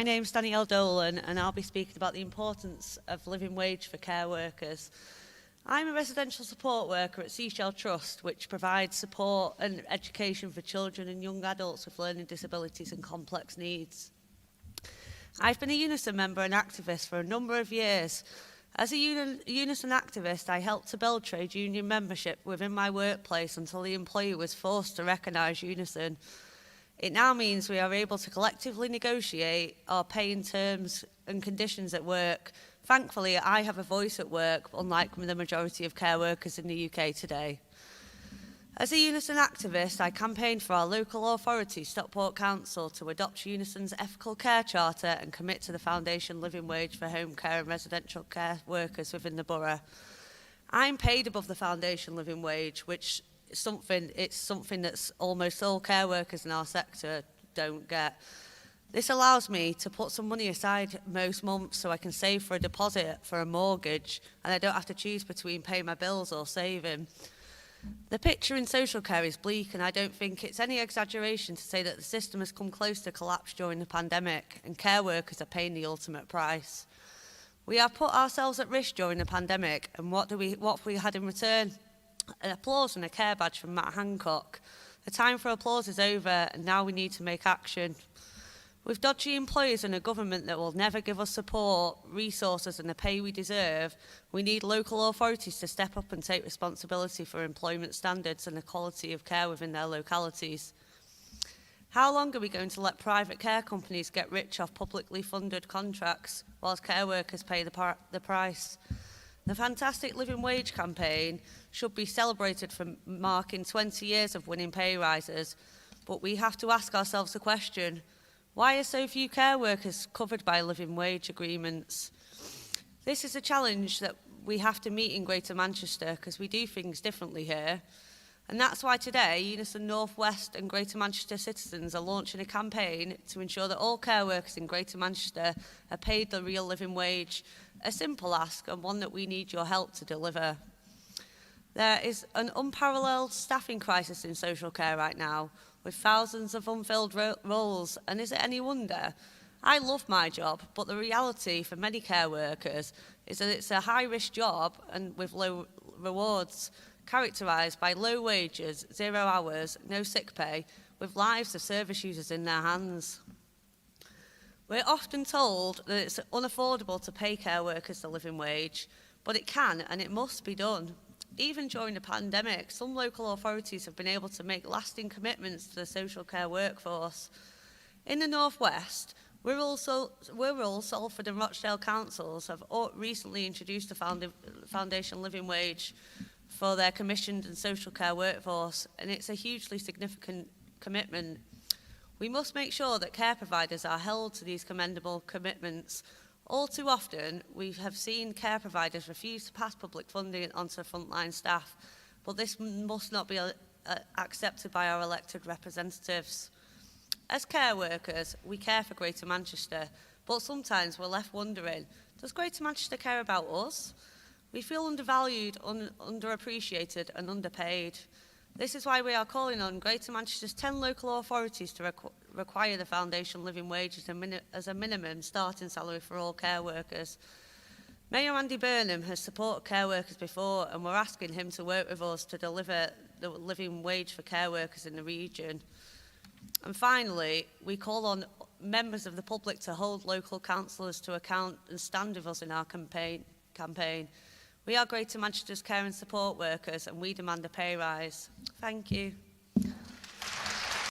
My name's Danielle Dolan and I'll be speaking about the importance of living wage for care workers. I'm a residential support worker at Seashell Trust, which provides support and education for children and young adults with learning disabilities and complex needs. I've been a UNISON member and activist for a number of years. As a UNISON activist, I helped to build trade union membership within my workplace until the employer was forced to recognise UNISON. It now means we are able to collectively negotiate our pay in terms and conditions at work. Thankfully, I have a voice at work, unlike the majority of care workers in the UK today. As a UNISON activist, I campaigned for our local authority, Stockport Council, to adopt UNISON's ethical care charter and commit to the foundation living wage for home care and residential care workers within the borough. I'm paid above the foundation living wage, which it's something that's almost all care workers in our sector don't get. This allows me to put some money aside most months so I can save for a deposit for a mortgage, and I don't have to choose between paying my bills or saving. The picture in social care is bleak, and I don't think it's any exaggeration to say that the system has come close to collapse during the pandemic, and care workers are paying the ultimate price. We have put ourselves at risk during the pandemic, and what have we had in return? An applause and a care badge from Matt Hancock. The time for applause is over, and now we need to make action. With dodgy employers and a government that will never give us support, resources and the pay we deserve, we need local authorities to step up and take responsibility for employment standards and the quality of care within their localities. How long are we going to let private care companies get rich off publicly funded contracts whilst care workers pay the price? The Fantastic Living Wage campaign should be celebrated for marking 20 years of winning pay rises, but we have to ask ourselves the question, why are so few care workers covered by living wage agreements? This is a challenge that we have to meet in Greater Manchester because we do things differently here. And that's why today, UNISON North West and Greater Manchester citizens are launching a campaign to ensure that all care workers in Greater Manchester are paid the real living wage. A simple ask and one that we need your help to deliver. There is an unparalleled staffing crisis in social care right now, with thousands of unfilled roles, and is it any wonder? I love my job, but the reality for many care workers is that it's a high-risk job and with low rewards, characterised by low wages, 0 hours, no sick pay, with lives of service users in their hands. We're often told that it's unaffordable to pay care workers the living wage, but it can and it must be done. Even during the pandemic, some local authorities have been able to make lasting commitments to the social care workforce. In the North West, Wirral, Salford and Rochdale councils have recently introduced a foundation living wage for their commissioned and social care workforce, and it's a hugely significant commitment. We must make sure that care providers are held to these commendable commitments. All too often, we have seen care providers refuse to pass public funding onto frontline staff, but this must not be accepted by our elected representatives. As care workers, we care for Greater Manchester, but sometimes we're left wondering, does Greater Manchester care about us? We feel undervalued, underappreciated and underpaid. This is why we are calling on Greater Manchester's 10 local authorities to require the foundation living wage as a minimum starting salary for all care workers. Mayor Andy Burnham has supported care workers before, and we're asking him to work with us to deliver the living wage for care workers in the region. And finally, we call on members of the public to hold local councillors to account and stand with us in our campaign. We are Greater Manchester's care and support workers, and we demand a pay rise. Thank you.